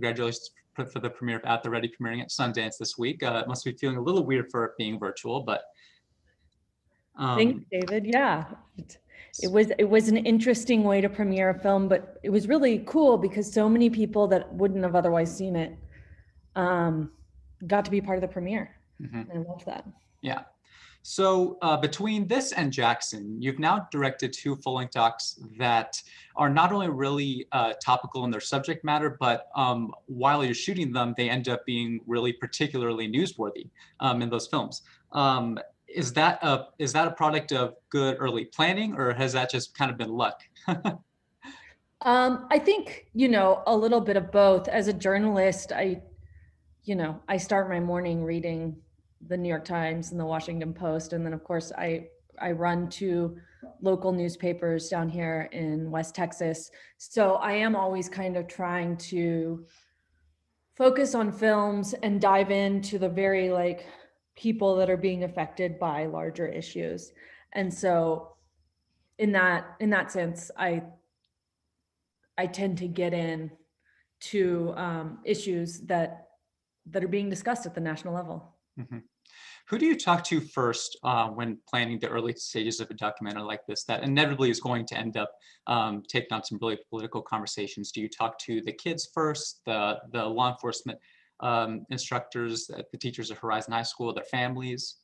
congratulations for the premiere of At the Ready premiering at Sundance this week. It must be feeling a little weird for it being virtual, but thanks, David. Yeah, it was an interesting way to premiere a film, but it was really cool because so many people that wouldn't have otherwise seen it got to be part of the premiere. I love that. Yeah. So between this and Jackson, you've now directed 2 full-length docs that are not only really topical in their subject matter, but while you're shooting them, they end up being really particularly newsworthy in those films. Is that a product of good early planning, or has that just kind of been luck? I think, a little bit of both. As a journalist, I start my morning reading the New York Times and the Washington Post. And then of course I run 2 local newspapers down here in West Texas. So I am always kind of trying to focus on films and dive into the very people that are being affected by larger issues. And so in that sense, I tend to get in to issues that are being discussed at the national level. Who do you talk to first when planning the early stages of a documentary like this that inevitably is going to end up taking on some really political conversations? Do you talk to the kids first, the law enforcement instructors, the teachers at Horizon High School, their families?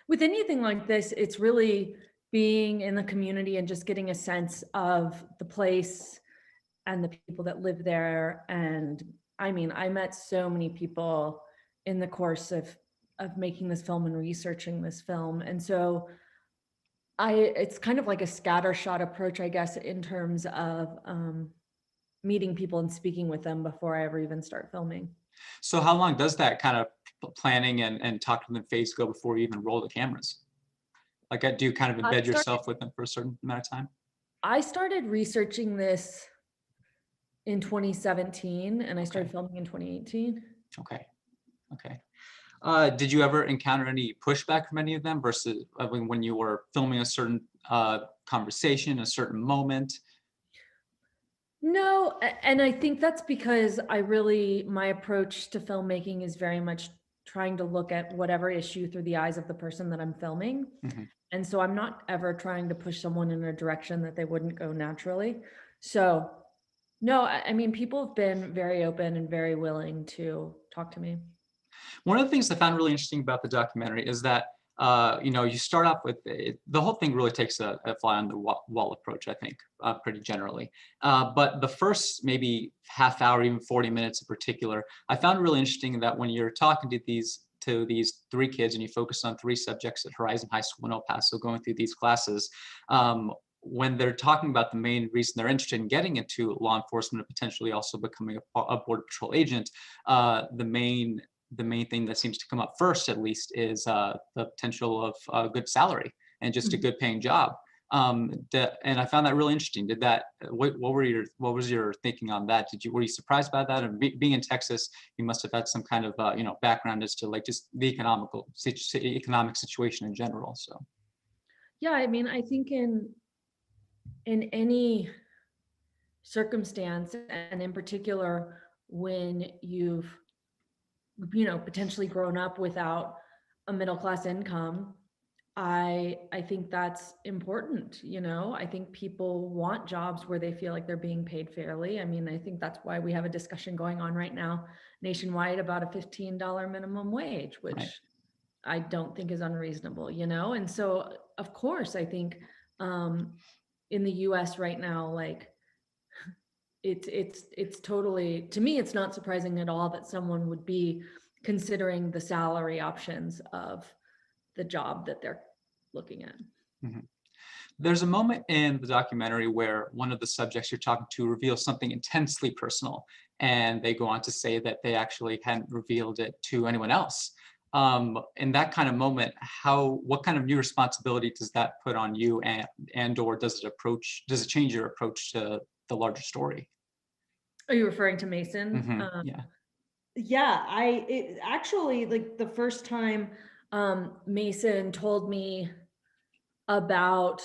With anything like this, it's really being in the community and just getting a sense of the place and the people that live there. And I mean, I met so many people in the course of making this film and researching this film. And so it's kind of like a scattershot approach, I guess, in terms of meeting people and speaking with them before I ever even start filming. So how long does that kind of planning and talk to them phase go before you even roll the cameras? Like, do you kind of embed yourself with them for a certain amount of time? I started researching this in 2017 and I started filming in 2018. Okay. Did you ever encounter any pushback from any of them versus when you were filming a certain conversation, a certain moment? No, and I think that's because my approach to filmmaking is very much trying to look at whatever issue through the eyes of the person that I'm filming. And so I'm not ever trying to push someone in a direction that they wouldn't go naturally. So no, I mean, people have been very open and very willing to talk to me. One of the things I found really interesting about the documentary is that you start off with the whole thing really takes a fly on the wall approach, I think, pretty generally. But the first maybe half hour, even 40 minutes in particular, I found really interesting that when you're talking to these 3 kids and you focus on 3 subjects at Horizon High School in El Paso going through these classes, when they're talking about the main reason they're interested in getting into law enforcement and potentially also becoming a Border Patrol agent, the main thing that seems to come up first, at least, is the potential of a good salary and just a good paying job. And I found that really interesting. What was your thinking on that? Were you surprised by that? And being in Texas, you must have had some kind of background as to just the economic situation in general. So yeah, I mean, I think in any circumstance, and in particular when you've potentially grown up without a middle class income, I think that's important. I think people want jobs where they feel like they're being paid fairly. I mean, I think that's why we have a discussion going on right now nationwide about a $15 minimum wage, which I don't think is unreasonable, And so, of course, I think in the US right now, it's totally, to me, it's not surprising at all that someone would be considering the salary options of the job that they're looking at. There's a moment in the documentary where one of the subjects you're talking to reveals something intensely personal, and they go on to say that they actually hadn't revealed it to anyone else. In that kind of moment, what kind of new responsibility does that put on you, and or does it change your approach to the larger story? Are you referring to Mason? Yeah, it actually, the first time Mason told me about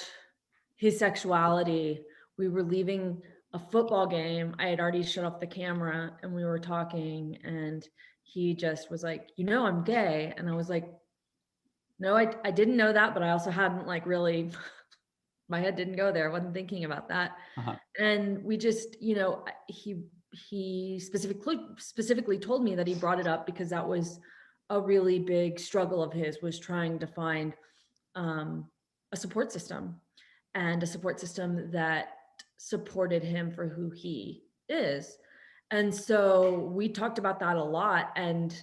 his sexuality, we were leaving a football game. I had already shut off the camera and we were talking, and he just was like, I'm gay. And I was like, no, I didn't know that, but I also hadn't like really, my head didn't go there. I wasn't thinking about that. Uh-huh. And we just, he specifically told me that he brought it up because that was a really big struggle of his, was trying to find a support system, and a support system that supported him for who he is. And so we talked about that a lot. And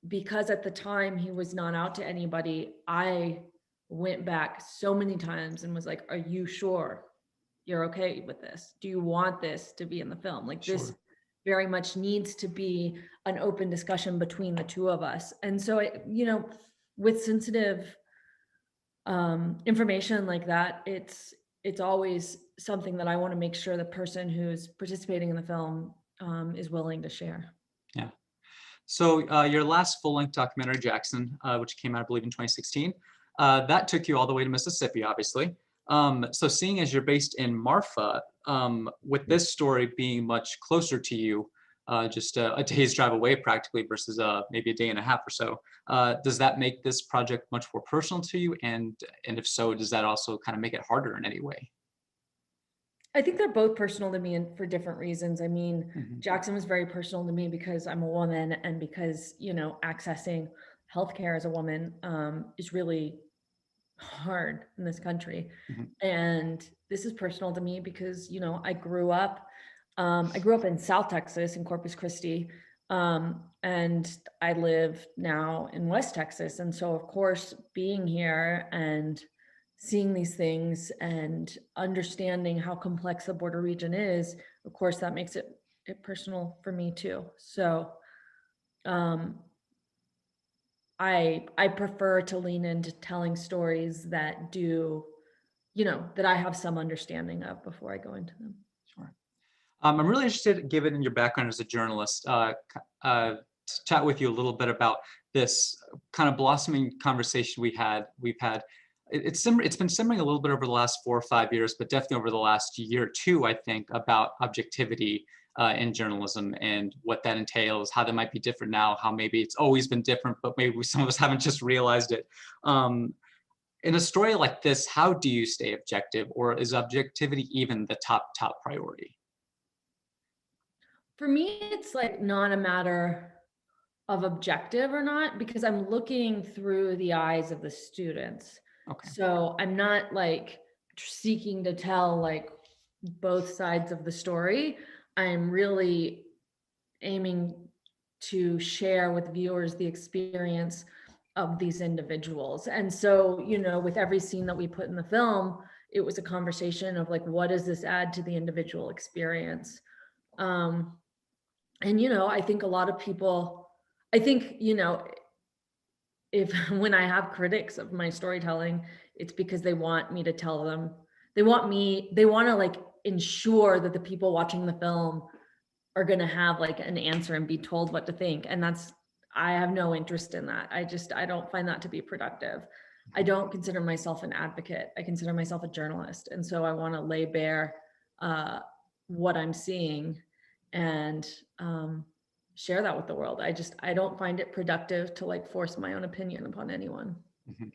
because at the time he was not out to anybody, I went back so many times and was like, are you sure you're okay with this? Do you want this to be in the film? Like, this Sure. very much needs to be an open discussion between the two of us. And so, with sensitive information like that, it's always something that I want to make sure the person who's participating in the film is willing to share. Yeah. So your last full-length documentary, Jackson, which came out, I believe, in 2016, that took you all the way to Mississippi, obviously. So seeing as you're based in Marfa, with this story being much closer to you, just a day's drive away practically versus maybe a day and a half or so, does that make this project much more personal to you? And if so, does that also kind of make it harder in any way? I think they're both personal to me, and for different reasons. I mean, Mhm. Jackson was very personal to me because I'm a woman, and because, accessing healthcare as a woman is really hard in this country. Mhm. And this is personal to me because, I grew up in South Texas in Corpus Christi, and I live now in West Texas. And so, of course, being here and seeing these things and understanding how complex the border region is, of course, that makes it personal for me too. So, um, I prefer to lean into telling stories that that I have some understanding of before I go into them. Sure. I'm really interested, given in your background as a journalist, to chat with you a little bit about this kind of blossoming conversation we've had. It's been simmering a little bit over the last 4 or 5 years, but definitely over the last year or two, I think, about objectivity in journalism and what that entails, how that might be different now, how maybe it's always been different, but maybe some of us haven't just realized it. Um, in a story like this, how do you stay objective, or is objectivity even the top priority? For me, it's like not a matter of objective or not, because I'm looking through the eyes of the students. Okay. So I'm not like seeking to tell like both sides of the story. I'm really aiming to share with viewers the experience of these individuals. And so, with every scene that we put in the film, it was a conversation of like, what does this add to the individual experience? And I think a lot of people, I think, if when I have critics of my storytelling, it's because they want me to tell them, they want to like ensure that the people watching the film are going to have like an answer and be told what to think. And I have no interest in that. I don't find that to be productive. I don't consider myself an advocate. I consider myself a journalist. And so I want to lay bare what I'm seeing and share that with the world. I don't find it productive to like force my own opinion upon anyone. Mhm.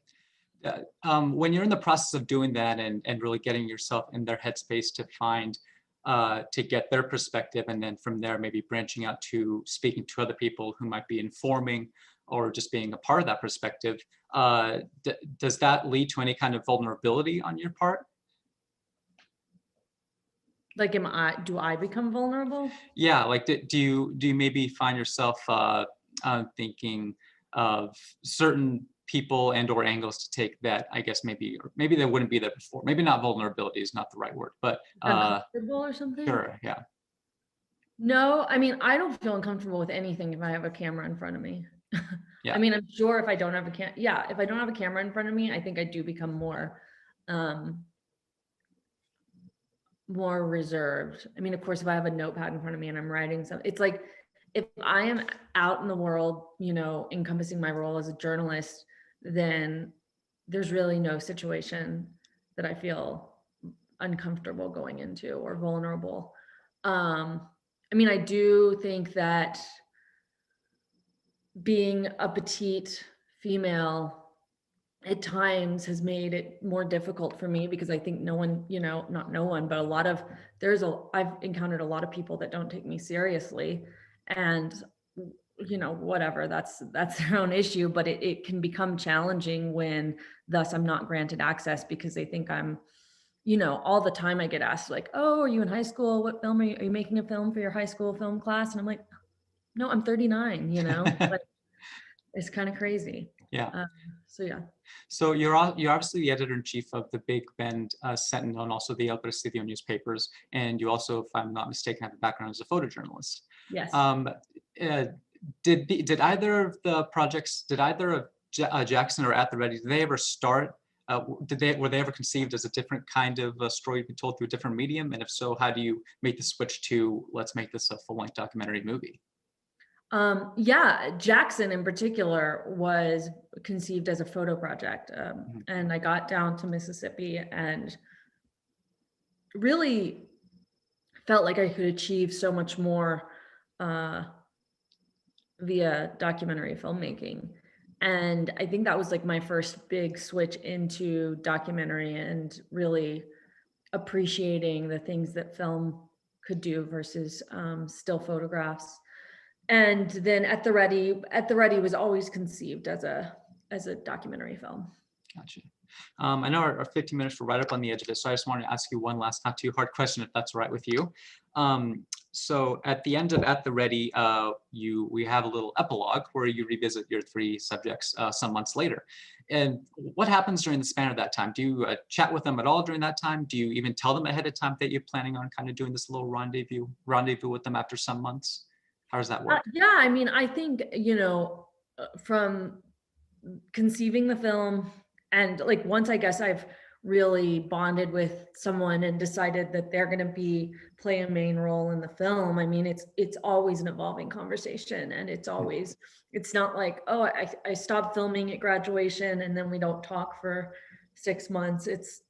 When you're in the process of doing that and really getting yourself in their headspace to find, to get their perspective, and then from there maybe branching out to speaking to other people who might be informing or just being a part of that perspective, does that lead to any kind of vulnerability on your part? Like, do I become vulnerable? Yeah, like do you maybe find yourself thinking of certain people and or angles to take that I guess maybe, or maybe they wouldn't be there before. Maybe not vulnerability is not the right word, but Uncomfortable or something? sure, yeah. No, I mean, I don't feel uncomfortable with anything if I have a camera in front of me. I Yeah. mean, I'm sure if I don't have if I don't have a camera in front of me, I think I do become um, more reserved. I mean, of course, if I have a notepad in front of me and I'm writing something, it's like if I am out in the world, encompassing my role as a journalist, then there's really no situation that I feel uncomfortable going into or vulnerable. Um, I mean, I do think that being a petite female at times has made it more difficult for me because I think no one, not no one, but a lot of I've encountered a lot of people that don't take me seriously. And whatever, that's their own issue, but it can become challenging when thus I'm not granted access because they think I'm, all the time I get asked like, oh, are you in high school? What film are you making a film for your high school film class? And I'm like, no, I'm 39, like it's kind of crazy. Yeah. Um, so yeah. So you're obviously the editor-in-chief of the Big Bend Sentinel and also the El Presidio newspapers, and you also, if I'm not mistaken, have a background as a photojournalist. Yes. Uh, did either of the projects, did either of Jackson or At the Ready, did they ever start? Were they ever conceived as a different kind of story being told through a different medium? And if so, how do you make the switch to let's make this a full-length documentary movie? Yeah, Jackson in particular was conceived as a photo project. Mhm. And I got down to Mississippi and really felt like I could achieve so much more uh, via documentary filmmaking. And I think that was like my first big switch into documentary and really appreciating the things that film could do versus still photographs. And then At the Ready was always conceived as a documentary film. Gotcha. I know our 15 minutes were right up on the edge of it, so I just wanted to ask you one last, not too hard question, if that's all right with you. So at the end of At the Ready, we have a little epilogue where you revisit your three subjects some months later. And what happens during the span of that time? Do you chat with them at all during that time? Do you even tell them ahead of time that you're planning on kind of doing this little rendezvous with them after some months? How does that work? Yeah, I mean, I think, from conceiving the film and like once I guess I've really bonded with someone and decided that they're going to play a main role in the film. I mean, it's always an evolving conversation, and it's not like, oh, I stopped filming at graduation and then we don't talk for 6 months. It's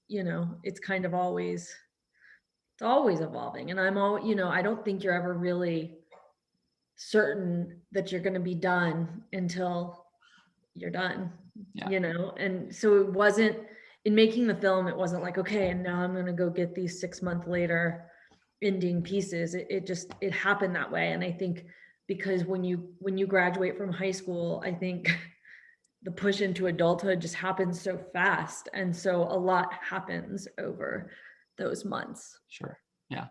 kind of always evolving, and I don't think you're ever really certain that you're going to be done until you're done. Yeah. And so it wasn't, in making the film, it wasn't like, okay, and now I'm going to go get these 6 month later ending pieces. It happened that way. And I think because when you graduate from high school, I think the push into adulthood just happens so fast, and so a lot happens over those months. Sure. Yeah.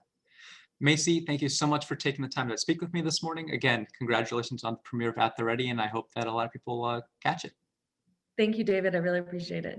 Maisie, thank you so much for taking the time to speak with me this morning. Again, congratulations on the premiere of At the Ready, and I hope that a lot of people catch it. Thank you, David. I really appreciate it.